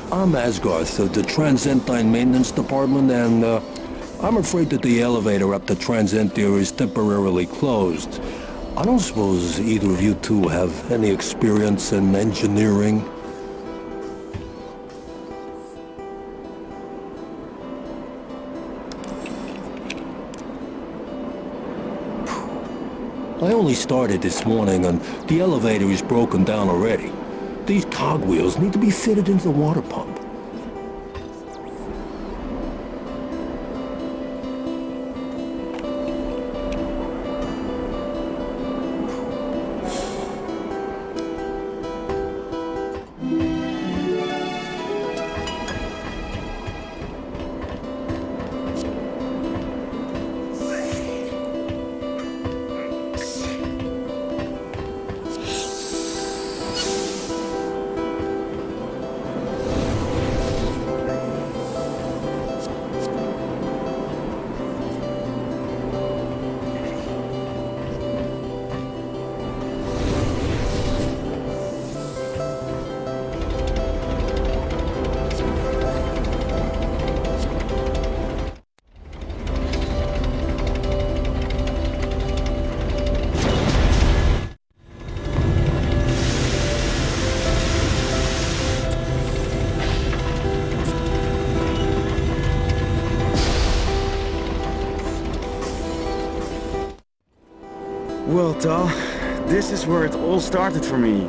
I'm Asgarth of the Transentia Maintenance Department, and I'm afraid that the elevator up to Transentia is temporarily closed. I don't suppose either of you two have any experience in engineering? I only started this morning and the elevator is broken down already. These cogwheels need to be fitted into the water pump. Well, Tal, this is where it all started for me.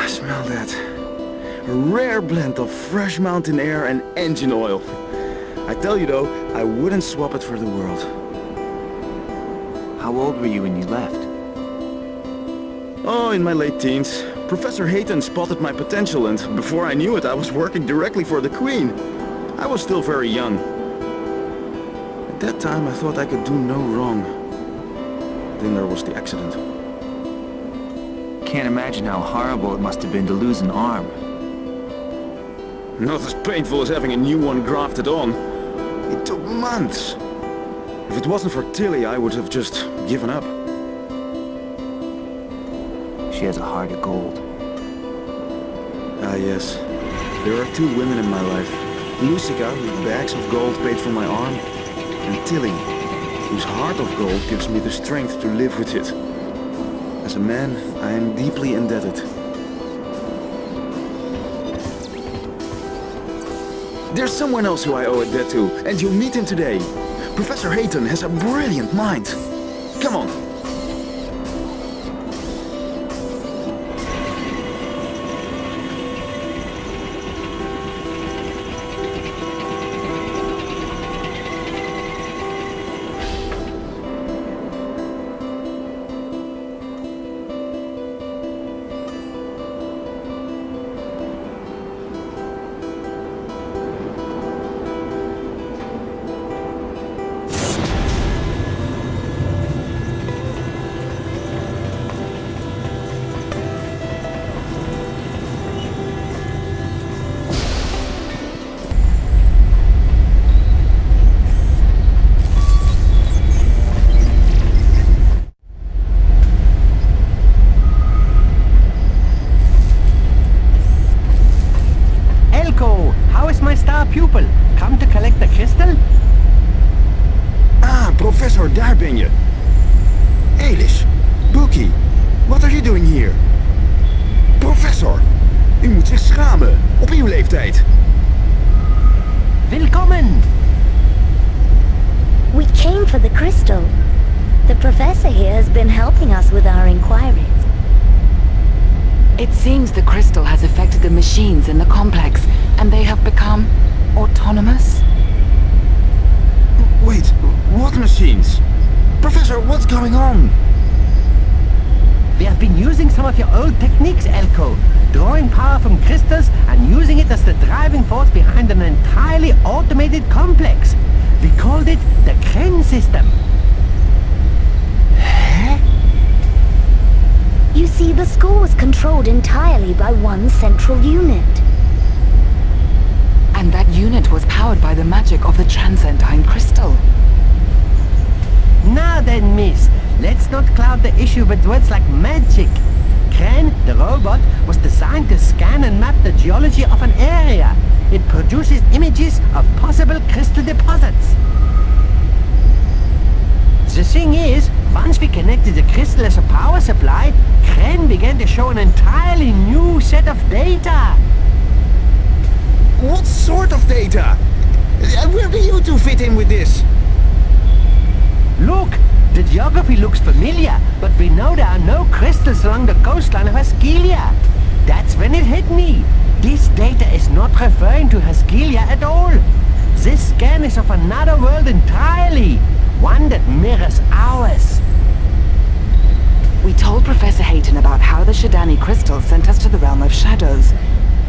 Smell that. A rare blend of fresh mountain air and engine oil. I tell you though, I wouldn't swap it for the world. How old were you when you left? Oh, in my late teens. Professor Hayton spotted my potential and before I knew it, I was working directly for the Queen. I was still very young. At that time, I thought I could do no wrong. Then there was the accident. Can't imagine how horrible it must have been to lose an arm. Not as painful as having a new one grafted on. It took months. If it wasn't for Tilly, I would have just given up. She has a heart of gold. Ah, yes. There are two women in my life. Lucica, whose bags of gold paid for my arm, and Tilly, whose heart of gold gives me the strength to live with it. As a man, I am deeply indebted. There's someone else who I owe a debt to, and you'll meet him today. Professor Hayton has a brilliant mind. Come on. Pupil, come to collect the crystal? Ah, Professor, daar ben je. Elish, Buki, wat are you doing here? Professor, u moet zich schamen, op uw leeftijd. Willkommen! We came for the crystal. The professor here has been helping us with our inquiries. It seems the crystal has affected the machines in the complex, and they have become autonomous? Wait, what machines? Professor, what's going on? We have been using some of your old techniques, Elko. Drawing power from crystals and using it as the driving force behind an entirely automated complex. We called it the Kren system. Huh? You see, the school was controlled entirely by one central unit. And that unit was powered by the magic of the Transentine crystal. Now then, miss, let's not cloud the issue with words like magic. Kren, the robot, was designed designed to scan and map the geology of an area. It produces images of possible crystal deposits. The thing is, once we connected the crystal as a power supply, Kren began to show an entirely new set of data. What sort of data? Where do you two fit in with this? Look, the geography looks familiar, but we know there are no crystals along the coastline of Haskelia. That's when it hit me. This data is not referring to Haskelia at all. This scan is of another world entirely, one that mirrors ours. We told Professor Hayton about how the Shadani crystal sent us to the realm of shadows,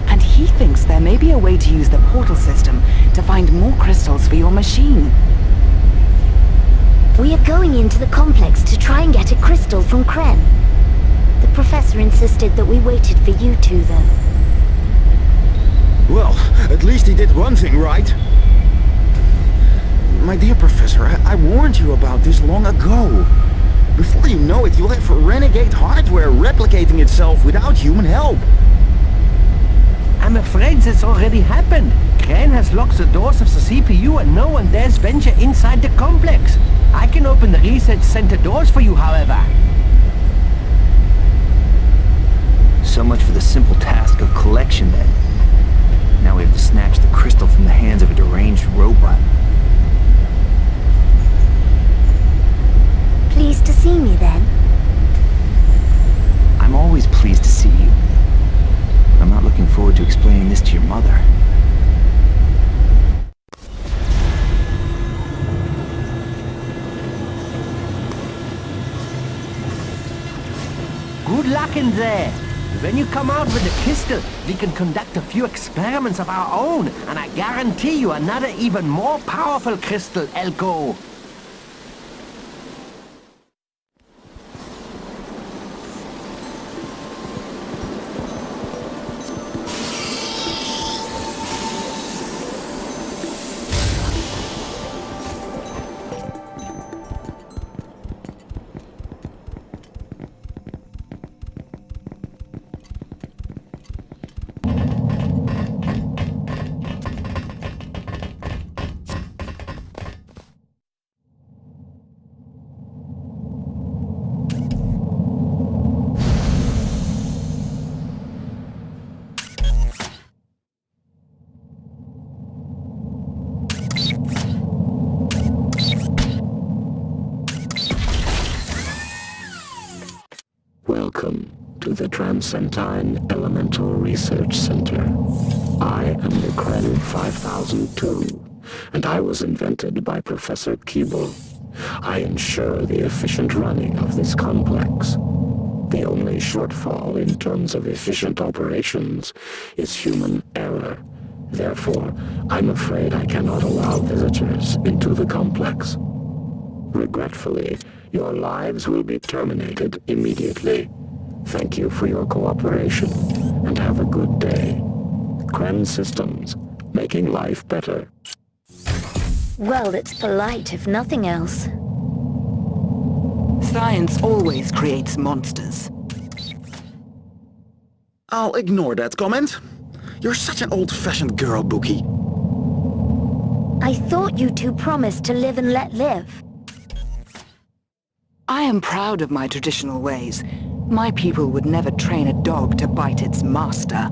and he thinks there may be a way to use the portal system to find more crystals for your machine. We are going into the complex to try and get a crystal from Kren. The professor insisted that we waited for you two, though. Well, at least he did one thing right. My dear Professor, I warned you about this long ago. Before you know it, you'll have renegade hardware replicating itself without human help. I'm afraid that's already happened. Kren has locked the doors of the CPU and no one dares venture inside the complex. I can open the research center doors for you, however. So much for the simple task of collection, then. Now we have to snatch the crystal from the hands of a deranged robot. Pleased to see me, then? I'm always pleased to see you. I'm not looking forward to explaining this to your mother. Good luck in there. When you come out with the crystal, we can conduct a few experiments of our own, and I guarantee you another even more powerful crystal, Elko. Welcome to the Transentine Elemental Research Center. I am the Kren 5002, and I was invented by Professor Keeble. I ensure the efficient running of this complex. The only shortfall in terms of efficient operations is human error. Therefore, I'm afraid I cannot allow visitors into the complex. Regretfully, your lives will be terminated immediately. Thank you for your cooperation, and have a good day. Kren Systems, making life better. Well, it's polite, if nothing else. Science always creates monsters. I'll ignore that comment. You're such an old-fashioned girl, Bookie. I thought you two promised to live and let live. I am proud of my traditional ways. My people would never train a dog to bite its master.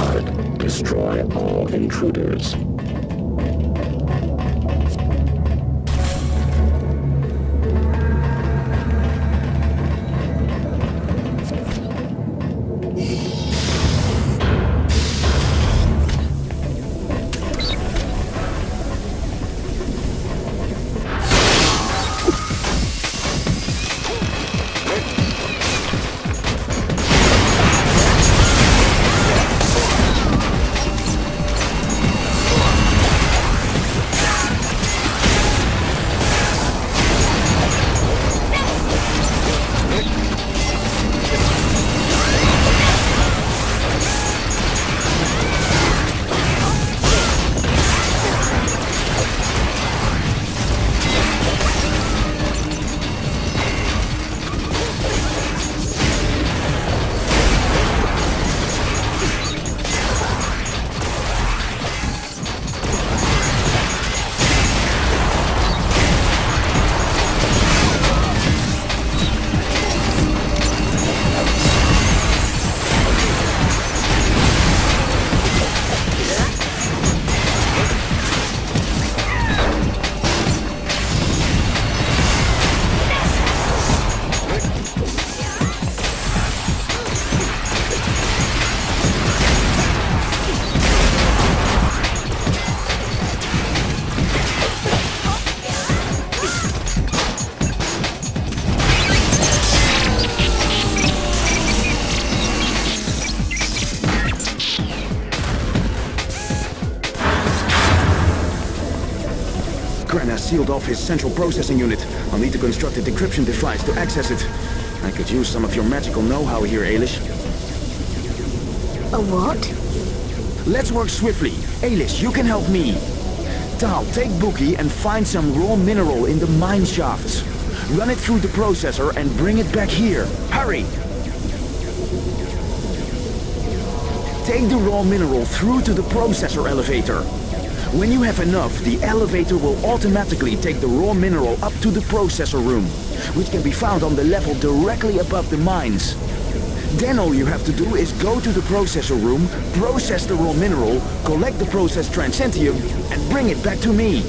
Guard, destroy all intruders. Sealed off his central processing unit. I'll need to construct a decryption device to access it. I could use some of your magical know-how here, Ailish. A what? Let's work swiftly. Ailish, you can help me. Tal, take Bookie and find some raw mineral in the mine shafts. Run it through the processor and bring it back here. Hurry! Take the raw mineral through to the processor elevator. When you have enough, the elevator will automatically take the raw mineral up to the processor room, which can be found on the level directly above the mines. Then all you have to do is go to the processor room, process the raw mineral, collect the processed Transentium, and bring it back to me.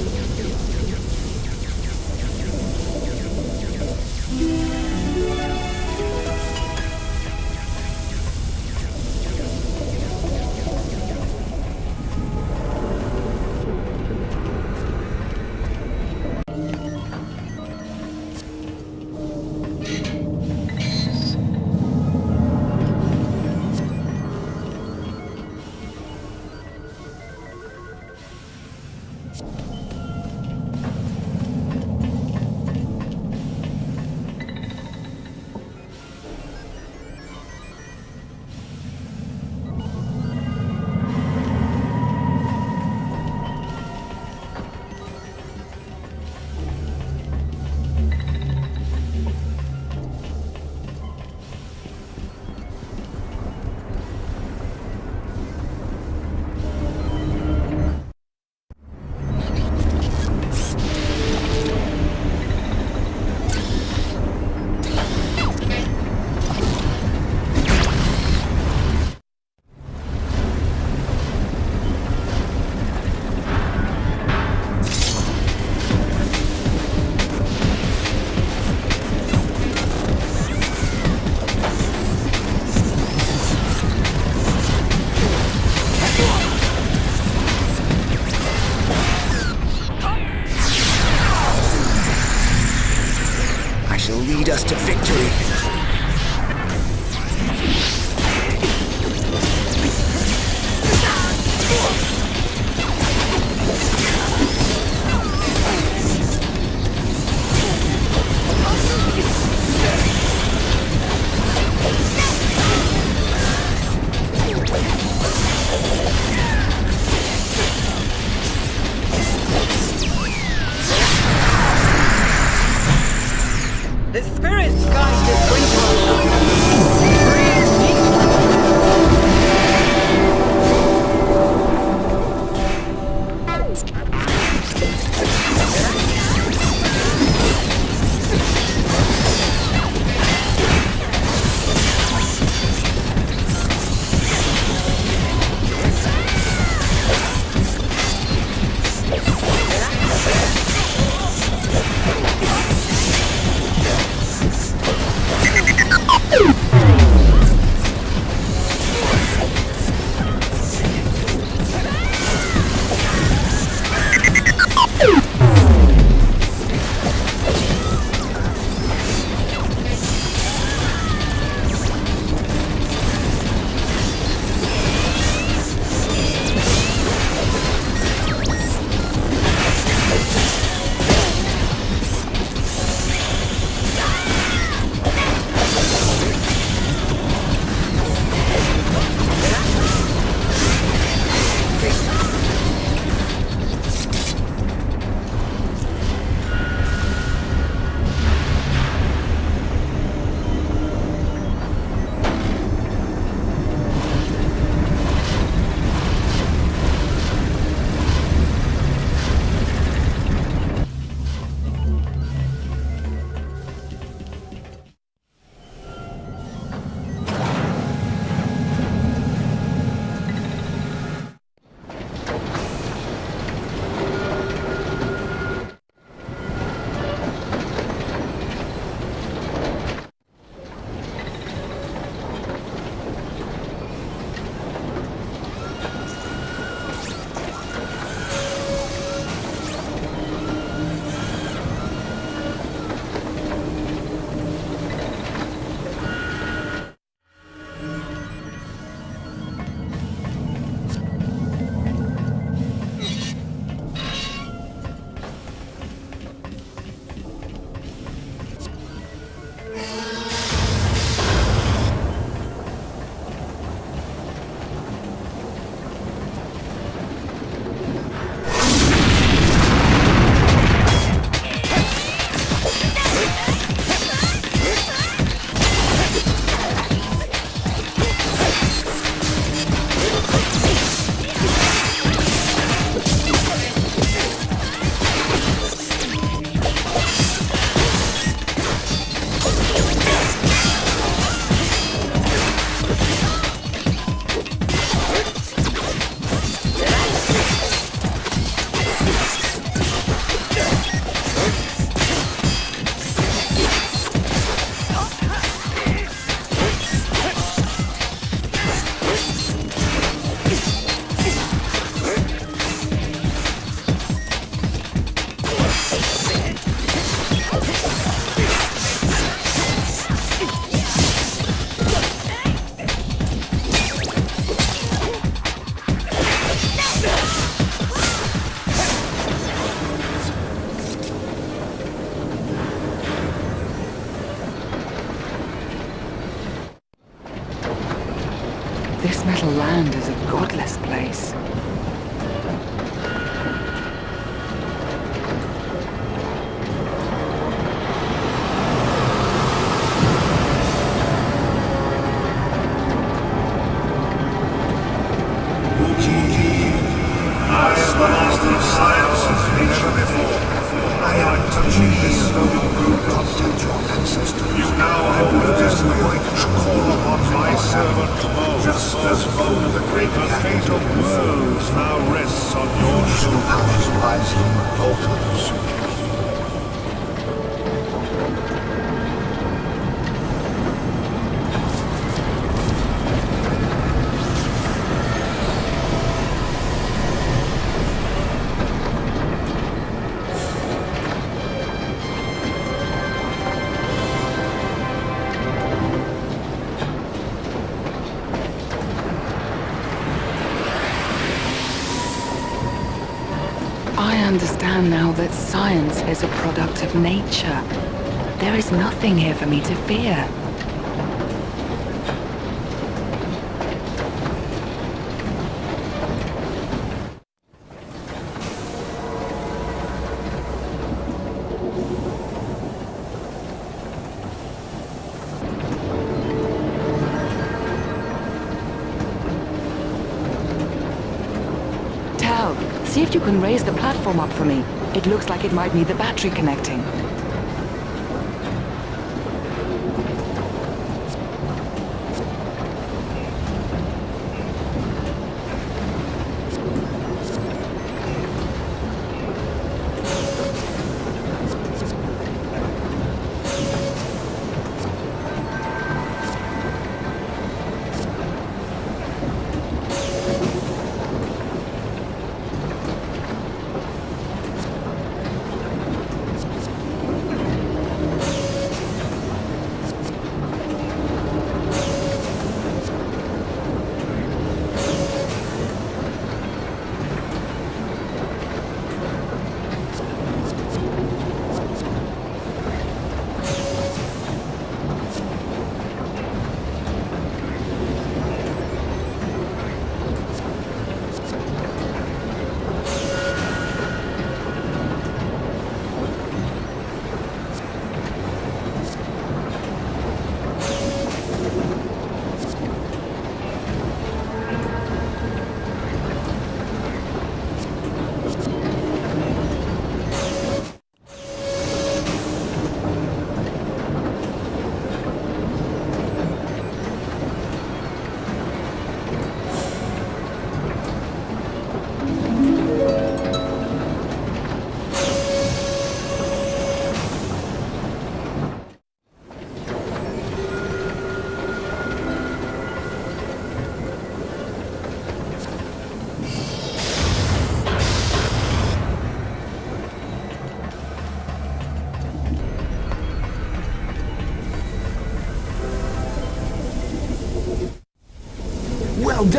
Lead us to victory. The spirits guide this winter. This metal land is a godless place. I understand now that science is a product of nature. There is nothing here for me to fear. See if you can raise the platform up for me. It looks like it might need the battery connecting.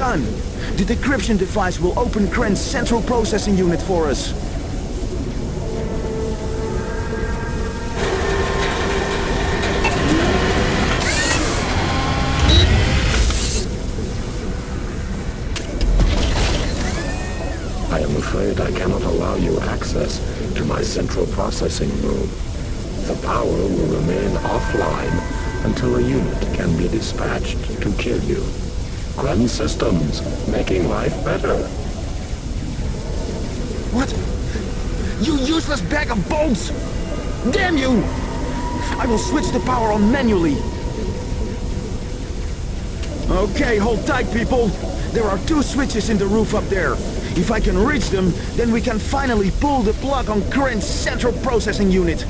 Done! The decryption device will open Kren's central processing unit for us. I am afraid I cannot allow you access to my central processing room. The power will remain offline until a unit can be dispatched to kill you. Kren Systems, making life better. What? You useless bag of bolts! Damn you! I will switch the power on manually. Okay, hold tight, people. There are 2 switches in the roof up there. If I can reach them, then we can finally pull the plug on Kren's central processing unit.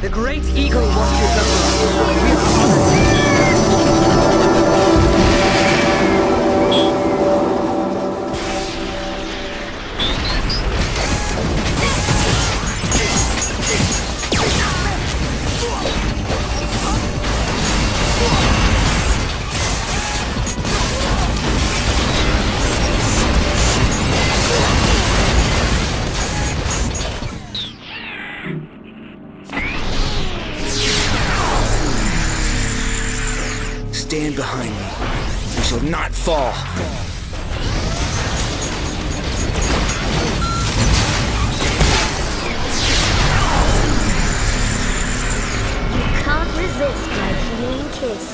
The Great Eagle watches over. We are honored. Stand behind me. We shall not fall. You can't resist my healing kiss.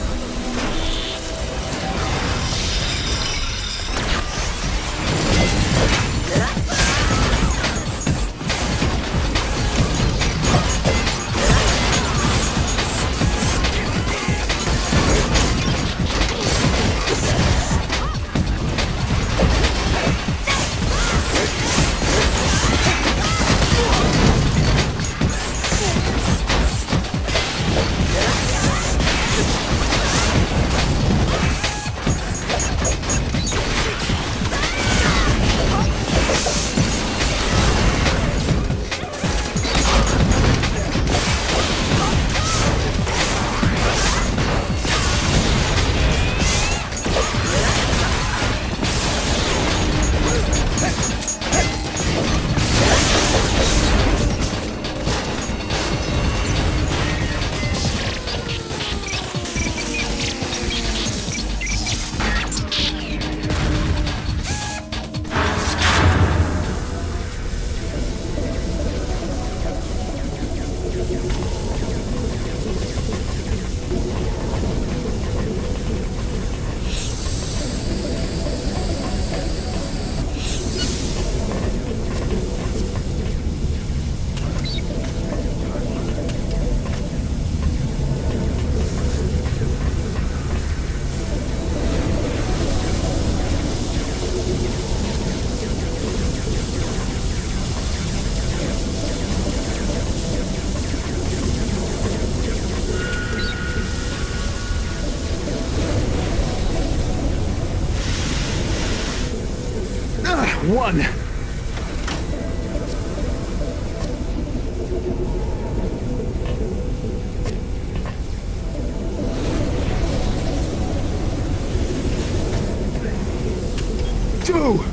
One. Two.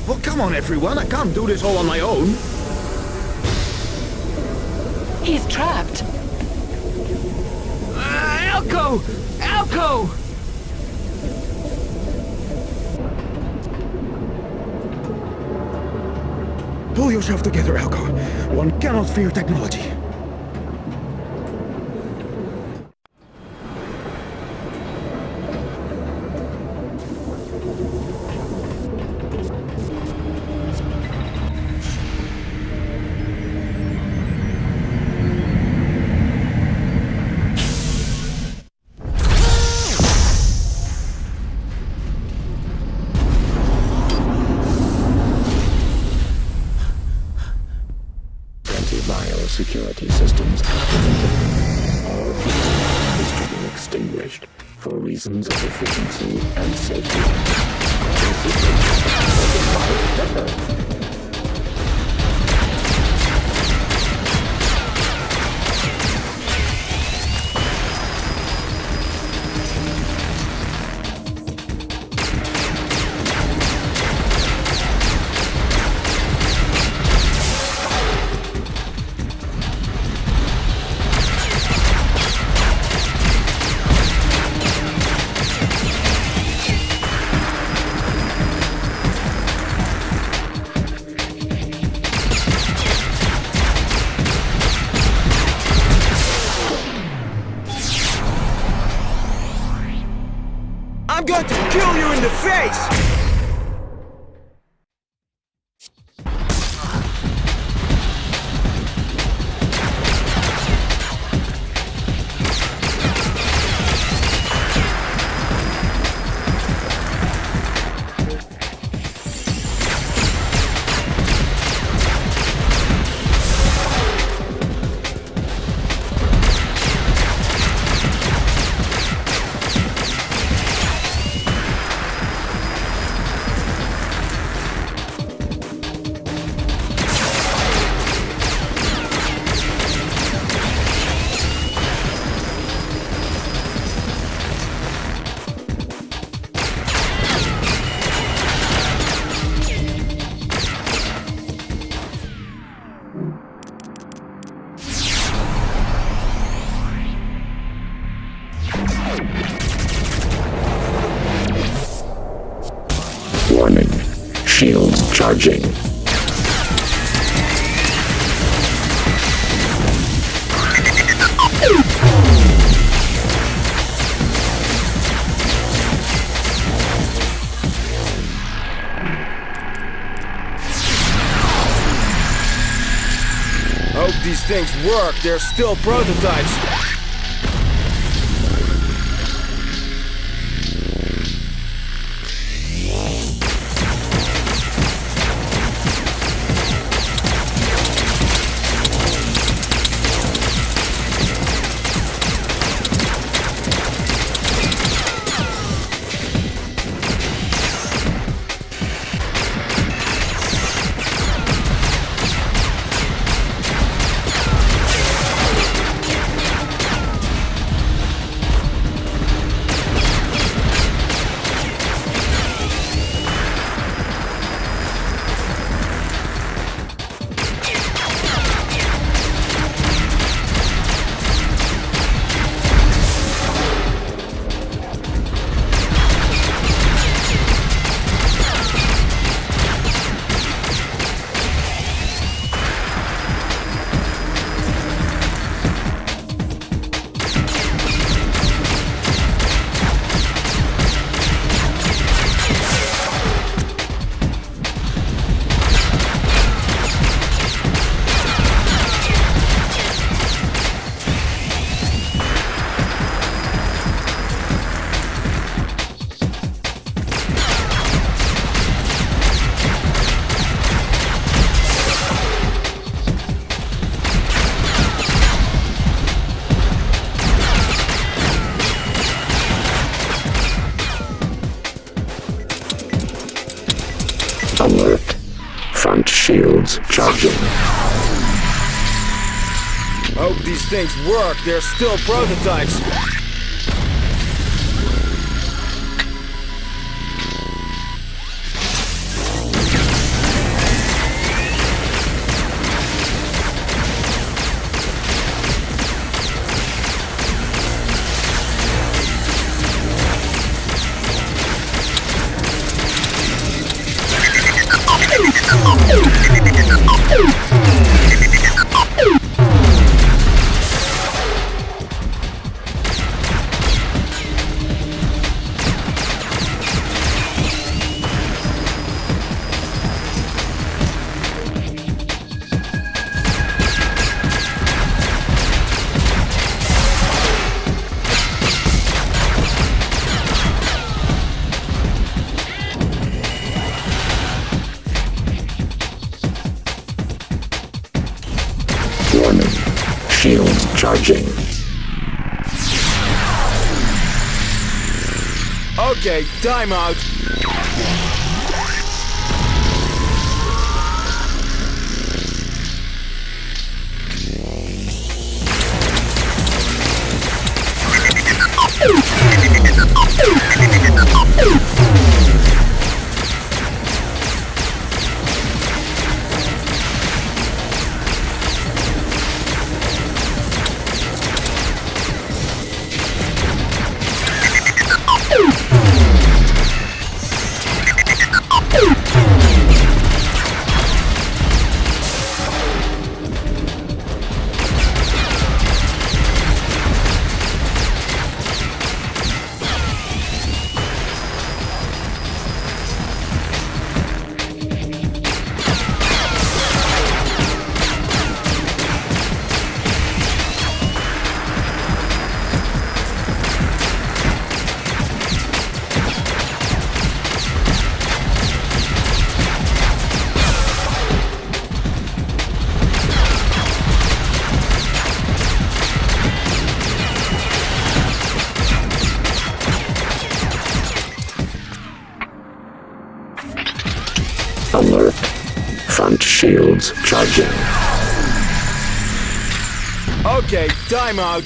Well, come on, everyone. I can't do this all on my own. He's trapped. Elko! Elko! Pull yourself together, Elko. One cannot fear technology. Security systems activated. All heat is to be extinguished for reasons of efficiency and safety. I'm going to kill you in the face! Warning. Shields charging. Hope these things work. They're still prototypes. Alert. Front shields charging. Hope these things work. They're still prototypes. charging. Okay, time out. Alert. Front shields charging. Okay, time out.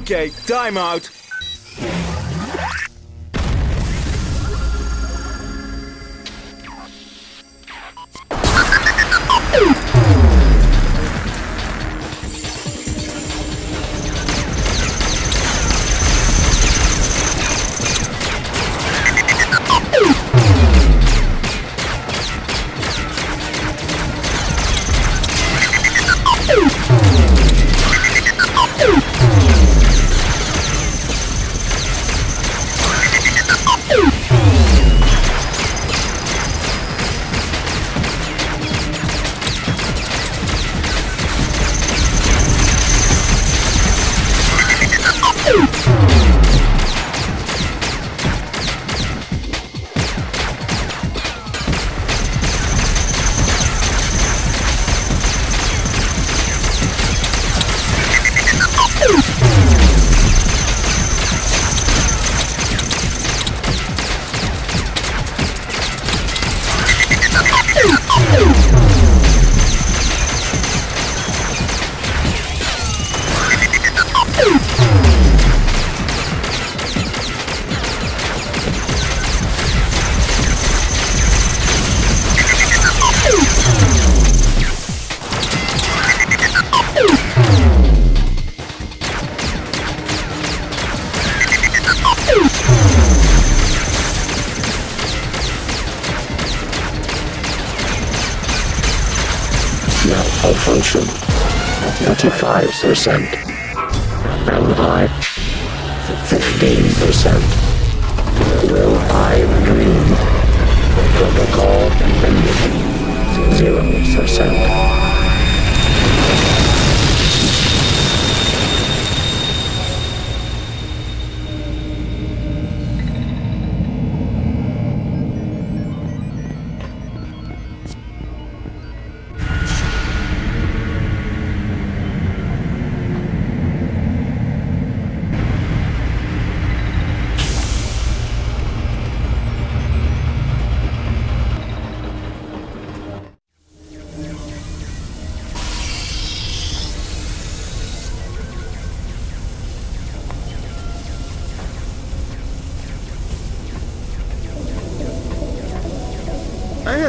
Okay, time out. Malfunction 95%. MI 15%. Will I dream? Protocol ended 0%.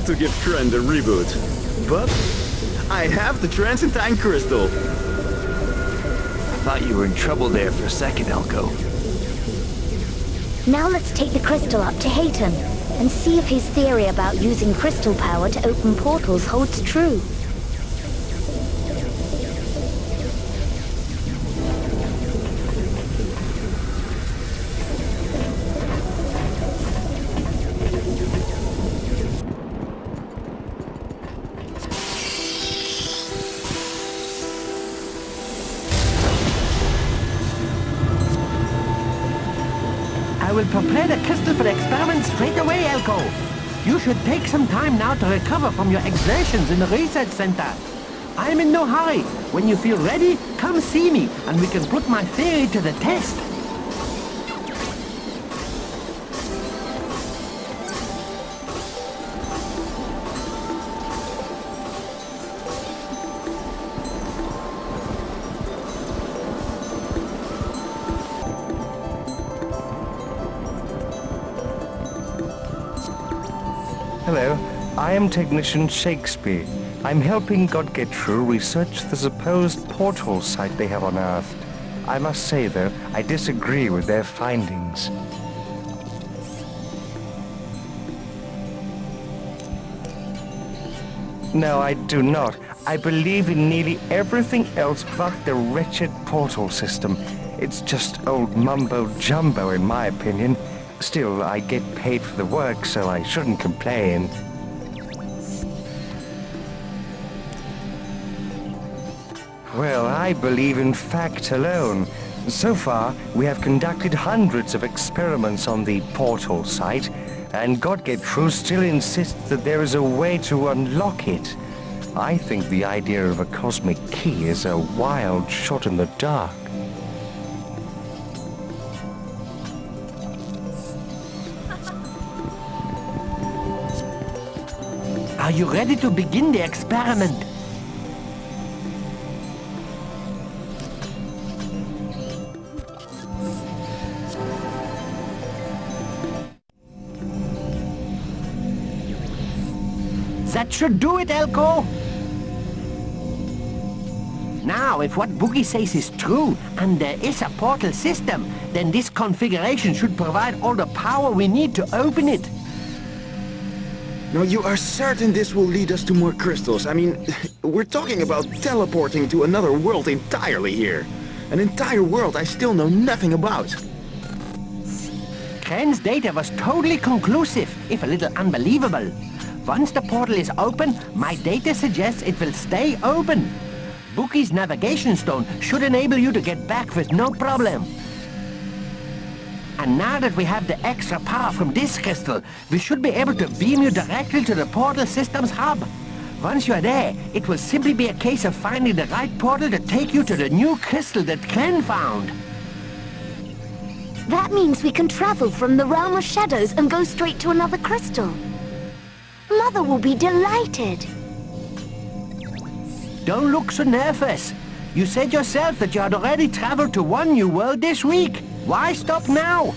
to give Kren the reboot. But I have the Transentia crystal. I thought you were in trouble there for a second, Elko. Now let's take the crystal up to Hayton and see if his theory about using crystal power to open portals holds true. I will prepare the crystal for the experiment straight away, Elko. You should take some time now to recover from your exertions in the research center. I'm in no hurry. When you feel ready, come see me, and we can put my theory to the test. Hello, I am Technician Shakespeare. I'm helping Godgetru research the supposed portal site they have unearthed. I must say, though, I disagree with their findings. No, I do not. I believe in nearly everything else but the wretched portal system. It's just old mumbo-jumbo, in my opinion. Still, I get paid for the work, so I shouldn't complain. Well, I believe in fact alone. So far, we have conducted hundreds of experiments on the portal site, and Godgetru still insists that there is a way to unlock it. I think the idea of a cosmic key is a wild shot in the dark. Are you ready to begin the experiment? That should do it, Elko! Now, if what Boogie says is true, and there is a portal system, then this configuration should provide all the power we need to open it. Now, you are certain this will lead us to more crystals? I mean, we're talking about teleporting to another world entirely here. An entire world I still know nothing about. Kren's data was totally conclusive, if a little unbelievable. Once the portal is open, my data suggests it will stay open. Bookie's navigation stone should enable you to get back with no problem. And now that we have the extra power from this crystal, we should be able to beam you directly to the portal system's hub. Once you're there, it will simply be a case of finding the right portal to take you to the new crystal that Kren found. That means we can travel from the realm of shadows and go straight to another crystal. Mother will be delighted. Don't look so nervous. You said yourself that you had already traveled to one new world this week. Why stop now?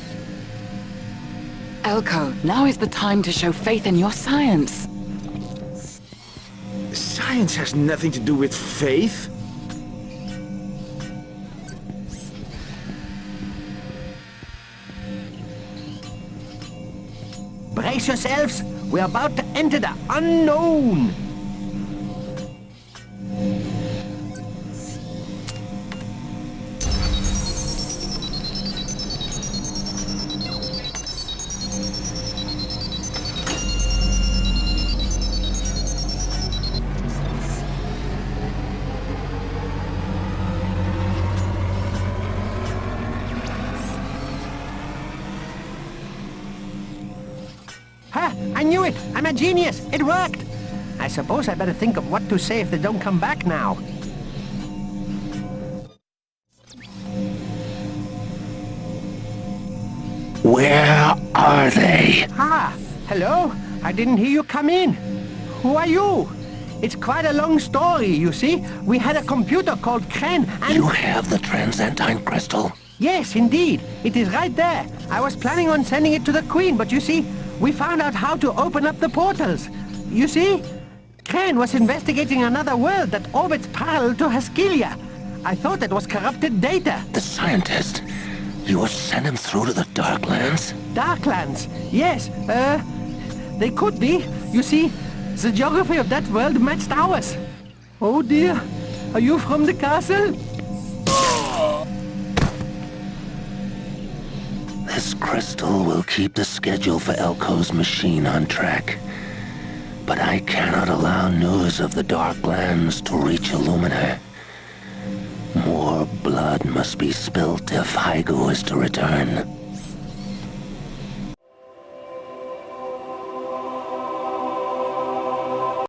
Elko, now is the time to show faith in your science. Science has nothing to do with faith. Brace yourselves. We're about to enter the unknown. I knew it! I'm a genius! It worked! I suppose I better think of what to say if they don't come back now. Where are they? Ah, hello? I didn't hear you come in. Who are you? It's quite a long story, you see. We had a computer called Kren and... You have the Transentia crystal? Yes, indeed. It is right there. I was planning on sending it to the Queen, but you see, we found out how to open up the portals. You see? Kren was investigating another world that orbits parallel to Haskilia. I thought it was corrupted data. The scientist? You would send him through to the Darklands? Darklands? Yes, they could be. You see, the geography of that world matched ours. Oh dear, are you from the castle? This crystal will keep the schedule for Elko's machine on track. But I cannot allow news of the Darklands to reach Illumina. More blood must be spilt if Hygo is to return.